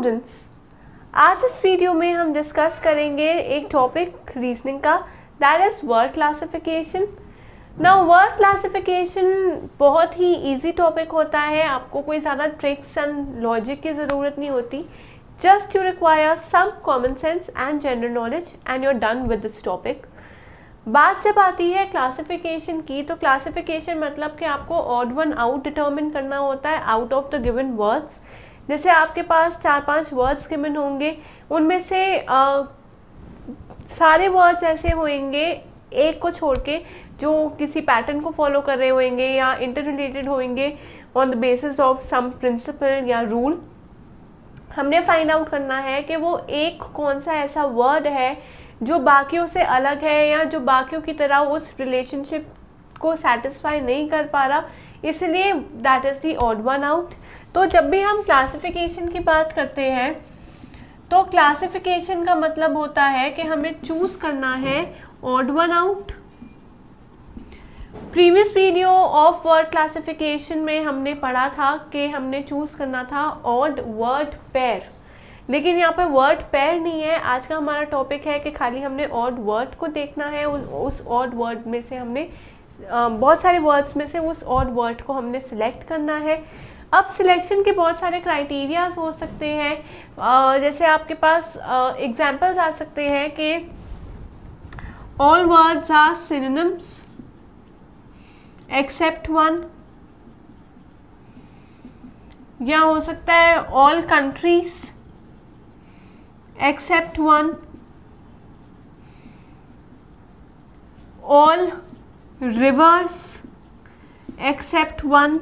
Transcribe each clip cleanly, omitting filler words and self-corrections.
Students, आज इस video में हम डिस्कस करेंगे एक टॉपिक रीजनिंग का, that is word classification. Now word classification बहुत ही इजी टॉपिक होता है, आपको कोई ज़्यादा ट्रिक्स एंड लॉजिक की ज़रूरत नहीं होती, just you require some common sense and general knowledge and you are done with this topic. बात जब आती है क्लासिफिकेशन की, तो क्लासिफिकेशन मतलब कि आपको ऑड वन आउट डिटरमिन करना होता है out of the given words. जैसे आपके पास 4-5 वर्ड्स गिवन होंगे, उनमें से सारे वर्ड्स ऐसे होंगे एक को छोड़ के जो किसी पैटर्न को फॉलो कर रहे होंगे या इंटर रिलेटेड होंगे on the basis of some principle या रूल। हमने फाइंड आउट करना है कि वो एक कौन सा ऐसा वर्ड है जो बाकियों से अलग है या जो बाकियों की तरह उस रिलेशनशिप को सेटिस्फाई नहीं कर पा रहा, इसलिए that is the odd one out. तो जब भी हम क्लासिफिकेशन की बात करते हैं तो क्लासिफिकेशन का मतलब होता है कि हमें चूज करना है odd one out. Previous video of word classification में हमने पढ़ा था कि हमने चूज करना था ऑड वर्ड पेयर, लेकिन यहाँ पे वर्ड पेयर नहीं है। आज का हमारा टॉपिक है कि खाली हमने ऑड वर्ड को देखना है, उस ऑड वर्ड में से हमने बहुत सारे वर्ड्स में से उस ऑड वर्ड को हमने सिलेक्ट करना है। अब सिलेक्शन के बहुत सारे क्राइटेरियाज हो सकते हैं, जैसे आपके पास एग्जांपल्स आ सकते हैं कि all words are synonyms except one, या हो सकता है all countries except one, all rivers except one.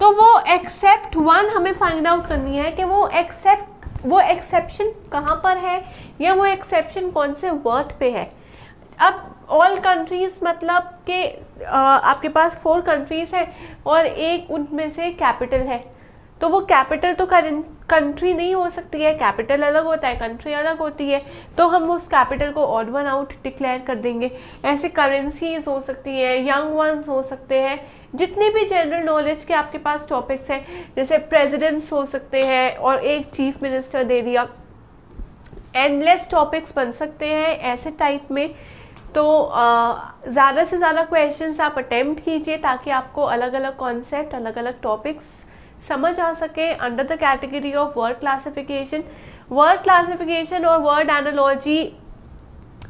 तो वो एक्सेप्ट वन हमें फाइंड आउट करनी है कि वो एक्सेप्शन कहाँ पर है या वो एक्सेप्शन कौन से वर्ड पे है। अब ऑल कंट्रीज मतलब कि आपके पास 4 कंट्रीज है और एक उनमें से कैपिटल है, तो वो कैपिटल तो कंट्री नहीं हो सकती है, कैपिटल अलग होता है, कंट्री अलग होती है, तो हम उस कैपिटल को ऑड वन आउट डिक्लेयर कर देंगे। ऐसे करेंसीज हो सकती है, यंग वंस हो सकते हैं, जितने भी जनरल नॉलेज के आपके पास टॉपिक्स हैं, जैसे प्रेसिडेंट्स हो सकते हैं और एक चीफ मिनिस्टर दे दिया, एंडलेस टॉपिक्स बन सकते हैं ऐसे टाइप में। तो ज़्यादा से ज़्यादा क्वेश्चंस आप अटेम्प्ट कीजिए ताकि आपको अलग अलग कॉन्सेप्ट, अलग अलग टॉपिक्स समझ आ सके under the category of word classification. Word classification और word analogy,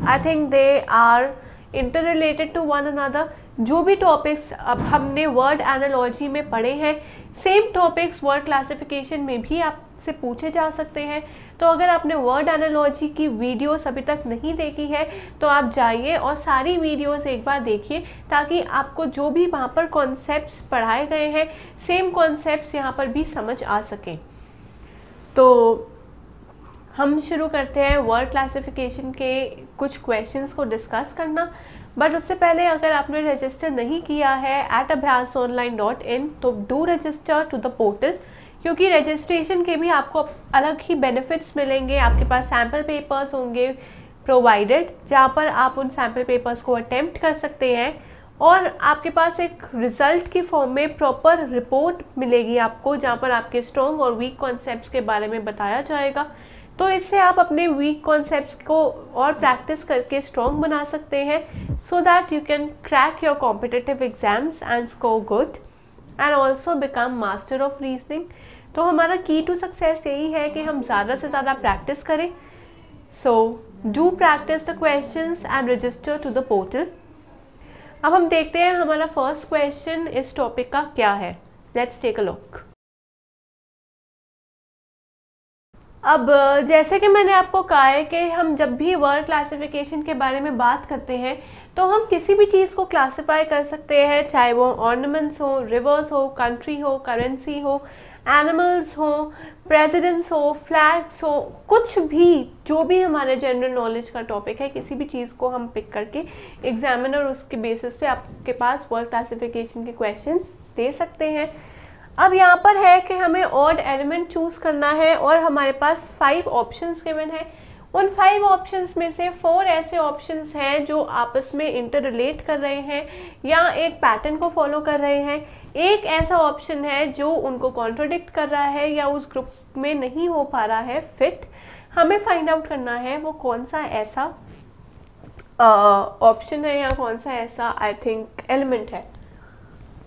I think they are interrelated to one another. जो भी टॉपिक्स अब हमने वर्ड एनालॉजी में पढ़े हैं, सेम टॉपिक्स वर्ड क्लासिफिकेशन में भी आपसे पूछे जा सकते हैं। तो अगर आपने वर्ड एनालॉजी की वीडियोस अभी तक नहीं देखी है तो आप जाइए और सारी वीडियोस एक बार देखिए, ताकि आपको जो भी वहाँ पर कॉन्सेप्ट्स पढ़ाए गए हैं सेम कॉन्सेप्ट्स यहाँ पर भी समझ आ सकें। तो हम शुरू करते हैं वर्ड क्लासिफिकेशन के कुछ क्वेश्चंस को डिस्कस करना। बट उससे पहले अगर आपने रजिस्टर नहीं किया है @abhyasonline.in तो do register to the portal, क्योंकि रजिस्ट्रेशन के भी आपको अलग ही बेनिफिट्स मिलेंगे। आपके पास सैम्पल पेपर्स होंगे प्रोवाइडेड, जहाँ पर आप उन सैम्पल पेपर्स को अटेम्प्ट कर सकते हैं और आपके पास एक रिजल्ट की फॉर्म में प्रॉपर रिपोर्ट मिलेगी आपको, जहाँ पर आपके स्ट्रॉन्ग और वीक कॉन्सेप्ट्स के बारे में बताया जाएगा। तो इससे आप अपने वीक कॉन्सेप्ट्स को और प्रैक्टिस करके स्ट्रॉन्ग बना सकते हैं, so that you can crack your competitive exams and score good and also become master of reasoning. तो हमारा की टू सक्सेस यही है कि हम ज़्यादा से ज़्यादा प्रैक्टिस करें। So do practice the questions and register to the portal. अब हम देखते हैं हमारा फर्स्ट क्वेश्चन इस टॉपिक का क्या है। Let's take a look. अब जैसे कि मैंने आपको कहा है कि हम जब भी वर्ड क्लासिफिकेशन के बारे में बात करते हैं तो हम किसी भी चीज़ को क्लासिफाई कर सकते हैं, चाहे वो ऑर्नामेंट्स हो, रिवर्स हो, कंट्री हो, करेंसी हो, एनिमल्स हो, प्रेसिडेंट्स हो, फ्लैग्स हो, कुछ भी जो भी हमारे जनरल नॉलेज का टॉपिक है, किसी भी चीज़ को हम पिक करके एग्जामिनर उसके बेसिस पे आपके पास वर्ड क्लासिफिकेशन के क्वेश्चंस दे सकते हैं। अब यहाँ पर है कि हमें ऑड एलिमेंट चूज करना है और हमारे पास 5 ऑप्शंस गिवन है। उन 5 ऑप्शंस में से 4 ऐसे ऑप्शंस हैं जो आपस में इंटर रिलेट कर रहे हैं या एक पैटर्न को फॉलो कर रहे हैं। एक ऐसा ऑप्शन है जो उनको कॉन्ट्रोडिक्ट कर रहा है या उस ग्रुप में नहीं हो पा रहा है फिट, हमें फाइंड आउट करना है वो कौन सा ऐसा ऑप्शन है या कौन सा ऐसा आई थिंक एलिमेंट है।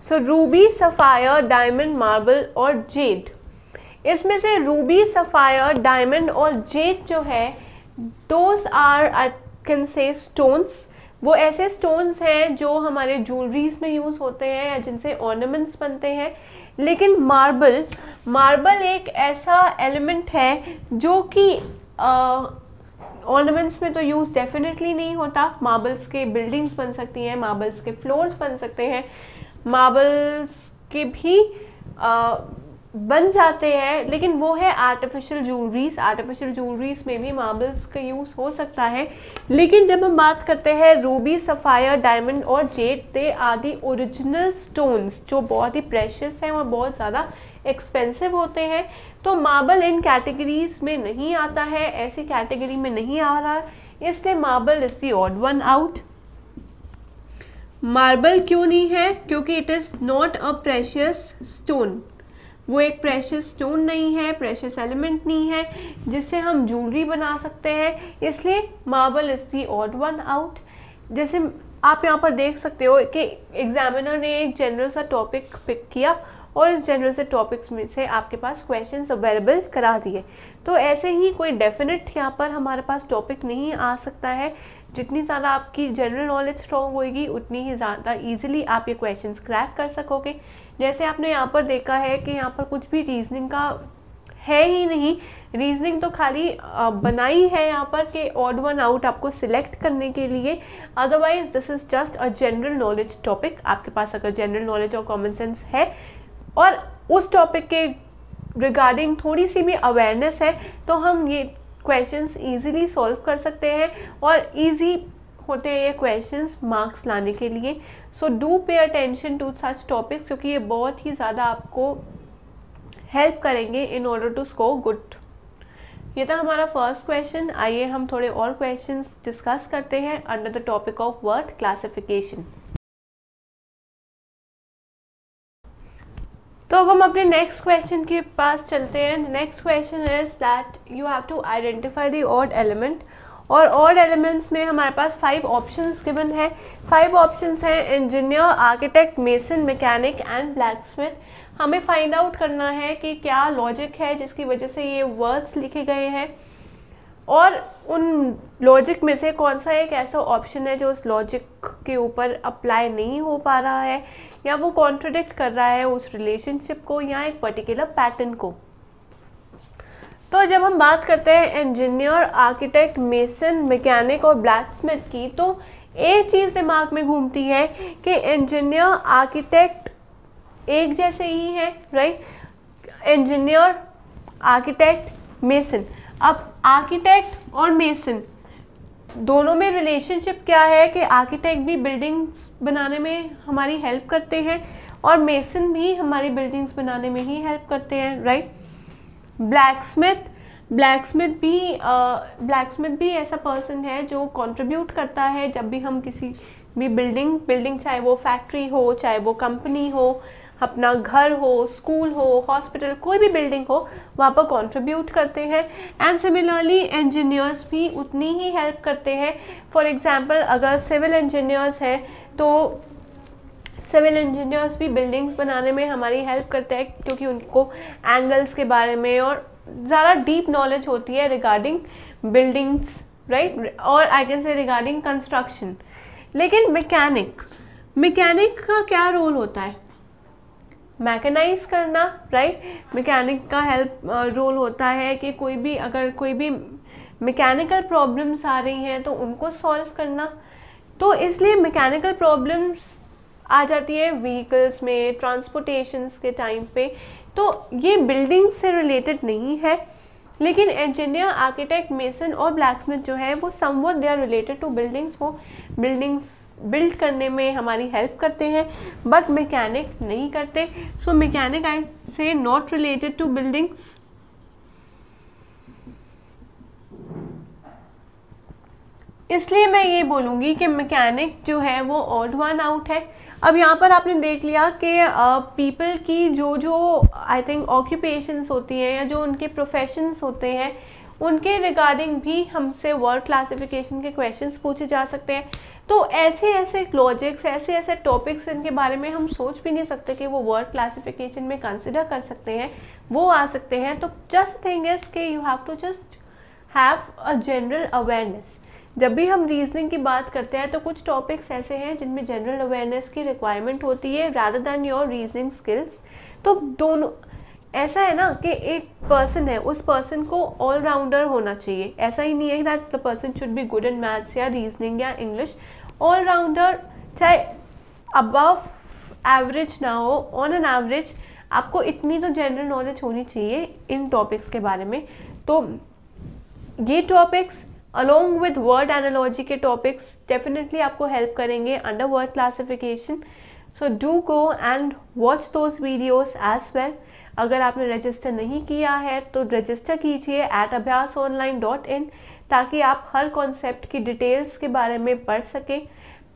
सो रूबी, सफायर, डायमंड, मार्बल और जेड, इसमें से रूबी, सफायर, डायमंड और जेड जो है दोज आर आई कैन से स्टोन्स, वो ऐसे स्टोन्स हैं जो हमारे ज्वेलरीज में यूज़ होते हैं या जिनसे ऑर्नामेंट्स बनते हैं। लेकिन मार्बल एक ऐसा एलिमेंट है जो कि ऑर्नामेंट्स में तो यूज़ डेफिनेटली नहीं होता। मार्बल्स के बिल्डिंग्स बन सकती हैं, मार्बल्स के फ्लोर्स बन सकते हैं, मार्बल्स के भी बन जाते हैं, लेकिन वो है आर्टिफिशियल ज्वेलरीज। आर्टिफिशियल ज्वेलरीज में भी मार्बल्स का यूज़ हो सकता है। लेकिन जब हम बात करते हैं रूबी, सफायर, डायमंड और jade, they are the original stones जो बहुत ही प्रेशियस हैं और बहुत ज़्यादा एक्सपेंसिव होते हैं। तो मार्बल इन कैटेगरीज में नहीं आता है, ऐसी कैटेगरी में नहीं आ रहा, इसलिए marble is the odd one out. Marble क्यों नहीं है? क्योंकि it is not a precious stone, वो एक प्रेशियस स्टोन नहीं है, प्रेशियस एलिमेंट नहीं है जिससे हम ज्वेलरी बना सकते हैं, इसलिए marble is the odd one out. जैसे आप यहाँ पर देख सकते हो कि एग्जामिनर ने एक जनरल सा टॉपिक पिक किया और इस जनरल से टॉपिक्स में से आपके पास क्वेश्चंस अवेलेबल करा दिए। तो ऐसे ही कोई डेफिनेट यहाँ पर हमारे पास टॉपिक नहीं आ सकता है। जितनी ज़्यादा आपकी जनरल नॉलेज स्ट्रॉन्ग होगी उतनी ही ज़्यादा इजीली आप ये क्वेश्चंस क्रैक कर सकोगे। जैसे आपने यहाँ पर देखा है कि यहाँ पर कुछ भी रीजनिंग का है ही नहीं, रीजनिंग तो खाली बनाई है यहाँ पर कि ऑड वन आउट आपको सिलेक्ट करने के लिए, otherwise this is just a general knowledge topic. आपके पास अगर जनरल नॉलेज और कॉमन सेंस है और उस टॉपिक के रिगार्डिंग थोड़ी सी भी अवेयरनेस है तो हम ये क्वेश्चंस इजीली सॉल्व कर सकते हैं और इजी होते हैं ये क्वेश्चंस मार्क्स लाने के लिए। So do pay attention to such topics क्योंकि ये बहुत ही ज़्यादा आपको हेल्प करेंगे in order to score good. ये था हमारा फर्स्ट क्वेश्चन। आइए हम थोड़े और क्वेश्चंस डिस्कस करते हैं under the topic of word classification. तो अब हम अपने नेक्स्ट क्वेश्चन के पास चलते हैं। Next question is that you have to identify the odd element, और ऑड एलिमेंट्स में हमारे पास 5 ऑप्शंस गिवन है। 5 ऑप्शंस हैं engineer, architect, mason, mechanic and blacksmith. हमें फाइंड आउट करना है कि क्या लॉजिक है जिसकी वजह से ये वर्ड्स लिखे गए हैं और उन लॉजिक में से कौन सा एक ऐसा ऑप्शन है जो उस लॉजिक के ऊपर अप्लाई नहीं हो पा रहा है या वो कॉन्ट्रडिक्ट कर रहा है उस रिलेशनशिप को या एक पर्टिकुलर पैटर्न को। तो जब हम बात करते हैं इंजीनियर, आर्किटेक्ट, मेसन, मैकेनिक और ब्लैकस्मिथ की, तो एक चीज़ दिमाग में घूमती है कि इंजीनियर, आर्किटेक्ट एक जैसे ही हैं, राइट? Engineer, architect, mason. अब आर्किटेक्ट और मेसन दोनों में रिलेशनशिप क्या है कि आर्किटेक्ट भी बिल्डिंग्स बनाने में हमारी हेल्प करते हैं और मेसन भी हमारी बिल्डिंग्स बनाने में ही हेल्प करते हैं, राइट? ब्लैकस्मिथ भी ऐसा पर्सन है जो कंट्रीब्यूट करता है जब भी हम किसी भी बिल्डिंग चाहे वो फैक्ट्री हो, चाहे वो कंपनी हो, अपना घर हो, स्कूल हो, हॉस्पिटल, कोई भी बिल्डिंग हो, वहाँ पर कंट्रीब्यूट करते हैं। एंड सिमिलरली इंजीनियर्स भी उतनी ही हेल्प करते हैं। फॉर एग्जांपल अगर सिविल इंजीनियर्स हैं तो सिविल इंजीनियर्स भी बिल्डिंग्स बनाने में हमारी हेल्प करते हैं क्योंकि उनको एंगल्स के बारे में और ज़्यादा डीप नॉलेज होती है रिगार्डिंग बिल्डिंग्स, राइट? और I can say regarding construction. लेकिन मैकेनिक का क्या रोल होता है? मैकेनाइज करना, राइट? मैकेनिक का हेल्प रोल होता है कि अगर कोई भी मैकेनिकल प्रॉब्लम्स आ रही हैं तो उनको सॉल्व करना। तो इसलिए मैकेनिकल प्रॉब्लम्स आ जाती है व्हीकल्स में, ट्रांसपोर्टेशंस के टाइम पे, तो ये बिल्डिंग से रिलेटेड नहीं है। लेकिन इंजीनियर, आर्किटेक्ट, मेसन और ब्लैकस्मिथ जो है वो somewhat they are related to buildings. वो बिल्डिंग्स बिल्ड करने में हमारी हेल्प करते हैं बट मैकेनिक नहीं करते। सो मैकेनिक आई से नॉट रिलेटेड टू बिल्डिंग्स। इसलिए मैं ये बोलूँगी कि मैकेनिक जो है वो ऑड वन आउट है। अब यहाँ पर आपने देख लिया कि पीपल की जो आई थिंक ऑक्यूपेशंस होती हैं या जो उनके प्रोफेशंस होते हैं उनके रिगार्डिंग भी हमसे वर्ड क्लासिफिकेशन के क्वेश्चंस पूछे जा सकते हैं। तो ऐसे ऐसे लॉजिक्स, ऐसे ऐसे टॉपिक्स इनके बारे में हम सोच भी नहीं सकते कि वो वर्ड क्लासिफिकेशन में कंसिडर कर सकते हैं, वो आ सकते हैं। तो जस्ट थिंग इज कि you have to just have a general awareness. जब भी हम रीजनिंग की बात करते हैं तो कुछ टॉपिक्स ऐसे हैं जिनमें जनरल अवेयरनेस की रिक्वायरमेंट होती है rather than your reasoning skills. तो दोनों ऐसा है ना कि एक पर्सन है, उस पर्सन को ऑलराउंडर होना चाहिए। ऐसा ही नहीं है that the person should be good in maths या रीजनिंग या इंग्लिश। ऑलराउंडर, चाहे अबव एवरेज ना हो, ऑन एन एवरेज आपको इतनी तो जनरल नॉलेज होनी चाहिए इन टॉपिक्स के बारे में। तो ये topics along with word analogy के टॉपिक्स डेफिनेटली आपको हेल्प करेंगे under word classification. So do go and watch those videos as well. अगर आपने रजिस्टर नहीं किया है तो रजिस्टर कीजिए @abhyasonline.in ताकि आप हर कॉन्सेप्ट की डिटेल्स के बारे में पढ़ सकें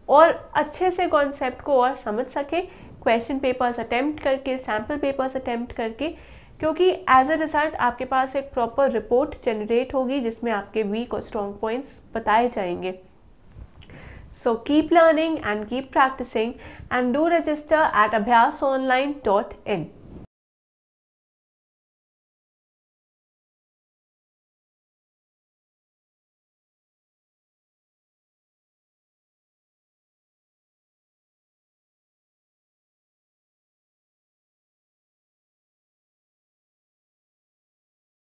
और अच्छे से कॉन्सेप्ट को और समझ सकें, क्वेश्चन पेपर्स अटेम्प्ट करके, सैम्पल पेपर्स अटेम्प्ट करके, क्योंकि एज अ रिजल्ट आपके पास एक प्रॉपर रिपोर्ट जनरेट होगी जिसमें आपके वीक और स्ट्रॉन्ग पॉइंट्स बताए जाएंगे। So keep learning and keep practicing and do register at abhyasonline.in.